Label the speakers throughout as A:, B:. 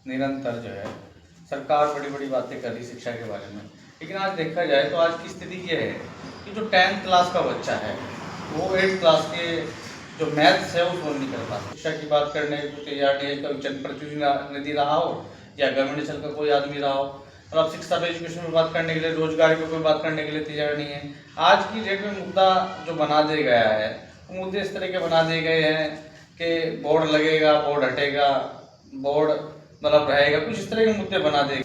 A: निरंतर जो है सरकार बड़ी बड़ी बातें कर रही शिक्षा के बारे में, लेकिन आज देखा जाए तो आज की स्थिति ये है कि जो 10th क्लास का बच्चा है वो 8th क्लास के जो मैथ्स है वो सोल्व नहीं कर पाता। शिक्षा की बात करने को तैयार नहीं है, कभी जनप्रतिनिधि रहा हो या गवर्नमेंट का कोई आदमी रहा हो, और अब शिक्षा पे एजुकेशन में बात करने के लिए, रोजगार पे कोई बात करने के लिए तैयार नहीं है। आज की डेट में मुद्दा जो बना दिया गया है वो मुद्दे इस तरह के बना दिए गए हैं कि बोर्ड लगेगा, बोर्ड हटेगा, बोर्ड मतलब रहेगा, कुछ इस तरह के मुद्दे बना देगा।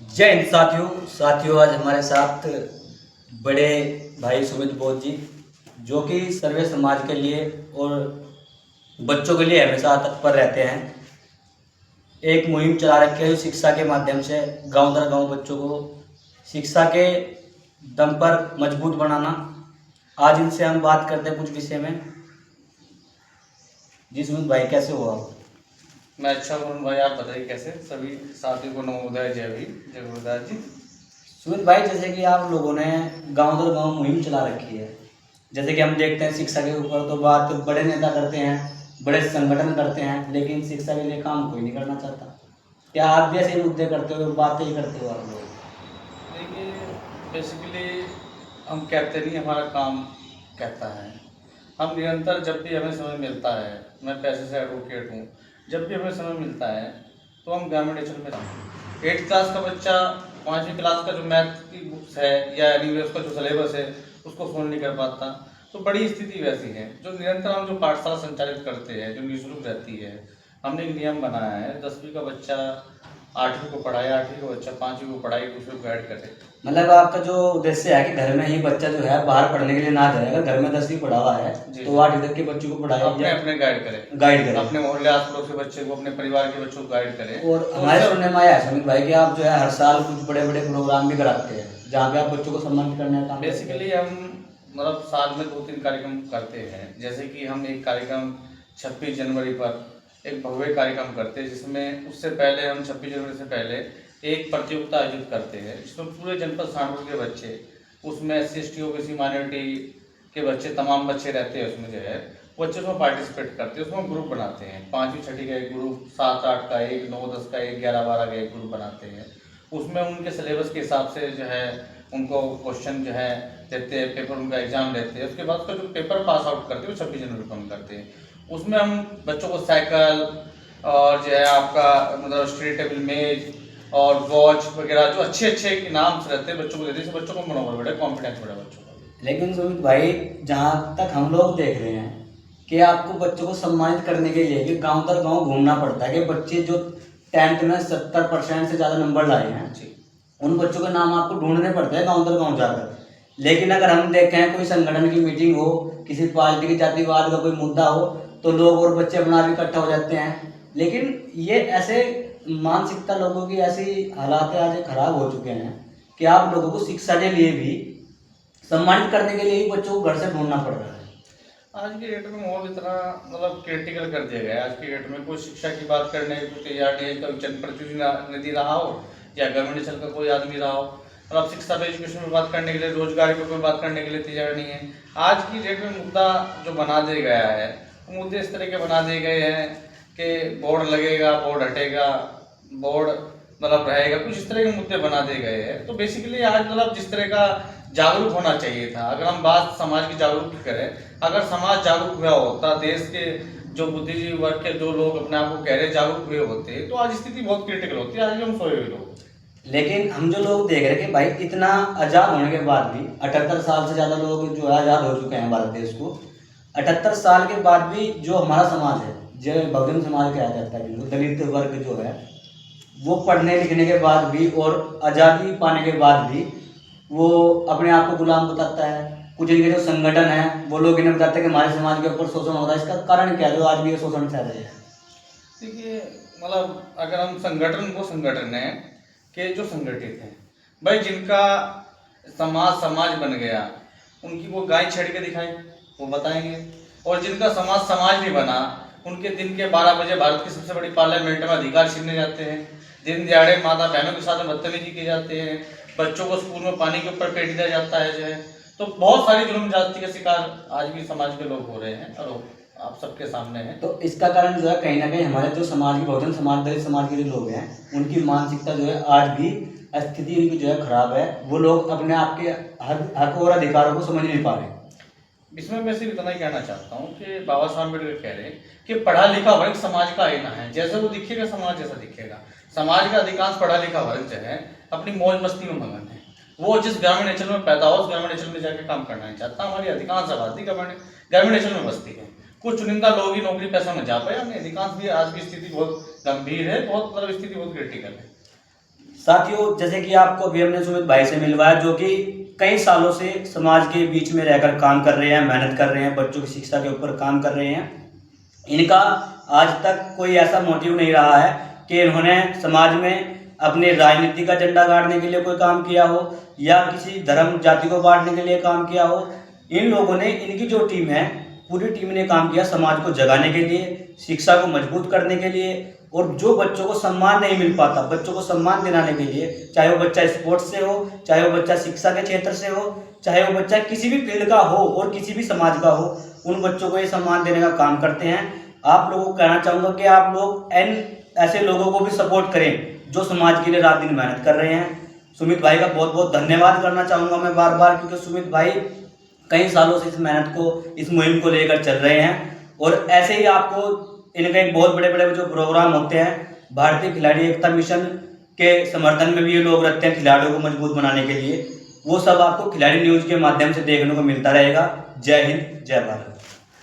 B: जय हिंद साथियों, आज हमारे साथ बड़े भाई सुमित बोध जी, जो कि सर्वे समाज के लिए और बच्चों के लिए हमेशा तत्पर रहते हैं। एक मुहिम चला रखी है जो शिक्षा के माध्यम से गांव दर गांव बच्चों को शिक्षा के दम पर मजबूत बनाना। आज इनसे हम बात करते हैं कुछ विषय में। जी सुमित भाई, कैसे हो आप?
A: मैं अच्छा हूँ भाई, आप बताइए कैसे? सभी साथियों को नमोदय, जय भीम, जय गुरुदास जी।
B: सुमित भाई, जैसे कि आप लोगों ने गांव दर गांव मुहिम चला रखी है, जैसे कि हम देखते हैं शिक्षा के ऊपर तो बात बड़े नेता करते हैं, बड़े संगठन करते हैं, लेकिन शिक्षा के लिए काम कोई नहीं करना चाहता। क्या आप भी ऐसे मुद्दे करते हो, बातें ही करते हो आप लोग?
A: देखिए, बेसिकली हम कहते नहीं, हमारा काम कहता है। हम निरंतर जब भी हमें समय मिलता है, मैं पैसे से एडवोकेट हूँ, जब भी हमें समय मिलता है तो हम ग्रामीण एजुकेशन में जाते हैं। 8th क्लास का बच्चा 5वीं क्लास का जो मैथ की बुक्स है या एनीवे उसका जो सिलेबस है उसको सोल्व नहीं कर पाता। तो बड़ी स्थिति वैसी है। जो निरंतर हम जो पाठशाला संचालित करते हैं, जो निःशुल्क रहती है, हमने एक नियम बनाया है, 10वीं का बच्चा 8वीं को पढ़ाए, 8वीं का बच्चा 5वीं को पढ़ाए, दूसरे को गाइड करे।
B: मतलब आपका जो उद्देश्य है कि घर में ही बच्चा जो है बाहर पढ़ने के लिए ना जाए, अगर घर में 10वीं पढ़ा हुआ है तो 8वीं तक के बच्चों को पढ़ाए,
A: अपने अपने गाइड करे, अपने मोहल्ले आस पड़ोस के बच्चे को, अपने परिवार के बच्चों को गाइड करे।
B: और हमारे सुनने में आया है सुमित भाई कि आप जो है हर साल कुछ बड़े बड़े प्रोग्राम भी कराते हैं जहाँ पे आप बच्चों को सम्मानित करने का काम।
A: बेसिकली हम मतलब साल में 2-3 कार्यक्रम करते हैं। जैसे कि हम एक कार्यक्रम 26 जनवरी पर एक भव्य कार्यक्रम करते हैं, जिसमें उससे पहले हम 26 जनवरी से पहले एक प्रतियोगिता आयोजित करते हैं, जिसमें पूरे जनपद सहारनपुर के बच्चे, उसमें SC/ST OBC माइनॉरिटी के बच्चे, तमाम बच्चे रहते हैं उसमें जो है, बच्चे उसमें पार्टिसिपेट करते हैं। उसमें ग्रुप बनाते हैं, 5वीं 6वीं का एक ग्रुप, 7-8 का एक, 9-10 का एक, 11-12 का एक ग्रुप बनाते हैं। उसमें उनके सिलेबस के हिसाब से जो है उनको क्वेश्चन जो है देते हैं, पेपर उनका एग्जाम लेते हैं। उसके बाद उसका जो पेपर पास आउट करते हैं वो 26 जनवरी को हम करते हैं। उसमें हम बच्चों को साइकिल और जो है आपका मतलब स्टडी टेबल, मेज और वॉच वगैरह जो अच्छे अच्छे इनाम रहते हैं बच्चों को देते हैं, बच्चों को मनोबल बढ़े, कॉन्फिडेंस बढ़े बच्चों का।
B: लेकिन सुमित भाई, जहाँ तक हम लोग देख रहे हैं कि आपको बच्चों को सम्मानित करने के लिए भी गांव दर गांव घूमना पड़ता है कि बच्चे जो 10th में 70% से ज़्यादा नंबर लाए हैं, उन बच्चों के नाम आपको ढूंढने पड़ते हैं गांव दर गांव जाकर। लेकिन अगर हम देखें कोई संगठन की मीटिंग हो, किसी पार्टी की जातिवाद का कोई मुद्दा हो, तो लोग और बच्चे अपना भी इकट्ठा हो जाते हैं। लेकिन ये ऐसे मानसिकता लोगों की ऐसी हालात आज खराब हो चुके हैं कि आप लोगों को शिक्षा के लिए भी सम्मानित करने के लिए ही बच्चों को घर से ढूंढना पड़ रहा है।
A: आज की डेट में माहौल इतना मतलब क्रिटिकल कर दिया गया है। आज की डेट में कोई शिक्षा की बात करने को तैयार नहीं है, कभी जनप्रतिनिधि रहा हो या गवर्नमेंट का कोई आदमी रहा हो, और अब शिक्षा पे एजुकेशन में बात करने के लिए, रोजगार पे कोई बात करने के लिए तैयार नहीं है। आज की डेट में मुद्दा जो बना दिया गया है वो मुद्दे इस तरह के बना दिए गए हैं कि बोर्ड लगेगा, बोर्ड हटेगा, बोर्ड मतलब रहेगा, कुछ इस तरह के मुद्दे बना दिए गए हैं। तो बेसिकली आज मतलब जिस तरह का जागरूक होना चाहिए था, अगर हम बात समाज की जागरूक की करें, अगर समाज जागरूक हुआ होता, देश के जो बुद्धिजीवी वर्ग के जो लोग अपने आप को कह रहे जागरूक हुए होते, तो आज स्थिति बहुत क्रिटिकल होती। आज भी हम सोए हुए लोग।
B: लेकिन हम जो लोग देख रहे हैं कि भाई इतना आज़ाद होने के बाद भी 78 साल से ज़्यादा लोग जो है आज़ाद हो चुके हैं भारत देश को, 78 साल के बाद भी जो हमारा समाज है, जो बहुजन समाज कहा जाता है, जो दलित वर्ग जो है, वो पढ़ने लिखने के बाद भी और आज़ादी पाने के बाद भी वो अपने आप को गुलाम बताता है। कुछ इनके जो संगठन है वो लोग इन्हें बताते हैं कि हमारे समाज के ऊपर शोषण हो रहा है। इसका कारण क्या है जो आज भी ये शोषण सह रहे हैं?
A: देखिए, मतलब अगर हम संगठन, वो संगठन है कि जो संगठित हैं भाई, जिनका समाज बन गया, उनकी वो गाय छेड़ के दिखाएं, वो बताएंगे। और जिनका समाज नहीं बना, उनके दिन के 12 बजे भारत की सबसे बड़ी पार्लियामेंट में अधिकार छीनने जाते हैं, दिन दिहाड़े माता बहनों के साथ बदतमीजी की जाते हैं, बच्चों को स्कूल में पानी के ऊपर पेट दिया जाता है जो है। तो बहुत सारी जुल्म जाति के शिकार आज भी समाज के लोग हो रहे हैं और आप सबके सामने है।
B: तो इसका कारण जो है कहीं ना कहीं हमारे जो समाज के बहुजन समाज दलित समाज के जो लोग हैं उनकी मानसिकता जो है आज भी स्थिति उनकी जो है खराब है। वो लोग अपने आप के हक और अधिकारों को समझ नहीं पा रहे।
A: इसमें मैं सिर्फ इतना ही कहना चाहता हूँ कि बाबा साहब अम्बेडकर कह रहे हैं कि पढ़ा लिखा वर्ग समाज का आईना है, जैसे वो दिखेगा समाज जैसा दिखेगा। समाज का अधिकांश पढ़ा लिखा वर्ग जो है अपनी मौज मस्ती में मगन है। वो जिस ग्रामीण अंचल में पैदा हो उस ग्रामीण अंचल में जाकर काम करना नहीं चाहता। हमारी अधिकांश आबादी ग्रामीण अंचल में बसती है। कुछ चुनिंदा लोग ही नौकरी पैसा में जा पाए, अधिकांश भी आज की स्थिति बहुत गंभीर है, बहुत मतलब स्थिति बहुत क्रिटिकल है।
B: साथियों, जैसे कि आपको अभी हमने सुमित भाई से मिलवाया जो कि कई सालों से समाज के बीच में रहकर काम कर रहे हैं, मेहनत कर रहे हैं, बच्चों की शिक्षा के ऊपर काम कर रहे हैं। इनका आज तक कोई ऐसा मोटिव नहीं रहा है कि इन्होंने समाज में अपने राजनीति का झंडा गाड़ने के लिए कोई काम किया हो या किसी धर्म जाति को बांटने के लिए काम किया हो। इन लोगों ने, इनकी जो टीम है पूरी टीम ने काम किया समाज को जगाने के लिए, शिक्षा को मजबूत करने के लिए, और जो बच्चों को सम्मान नहीं मिल पाता बच्चों को सम्मान दिलाने के लिए, चाहे वो बच्चा स्पोर्ट्स से हो, चाहे वो बच्चा शिक्षा के क्षेत्र से हो, चाहे वो बच्चा किसी भी फील्ड का हो और किसी भी समाज का हो, उन बच्चों को ये सम्मान देने का काम करते हैं। आप लोगों को कहना चाहूँगा कि आप लोग ऐसे लोगों को भी सपोर्ट करें जो समाज के लिए रात दिन मेहनत कर रहे हैं। सुमित भाई का बहुत बहुत धन्यवाद करना चाहूँगा मैं बार बार, क्योंकि सुमित भाई कई सालों से इस मेहनत को, इस मुहिम को लेकर चल रहे हैं। और ऐसे ही आपको इनके एक बहुत बड़े बड़े जो प्रोग्राम होते हैं, भारतीय खिलाड़ी एकता मिशन के समर्थन में भी ये लोग रखते हैं खिलाड़ियों को मजबूत बनाने के लिए। वो सब आपको खिलाड़ी न्यूज़ के माध्यम से देखने को मिलता रहेगा। जय हिंद, जय भारत।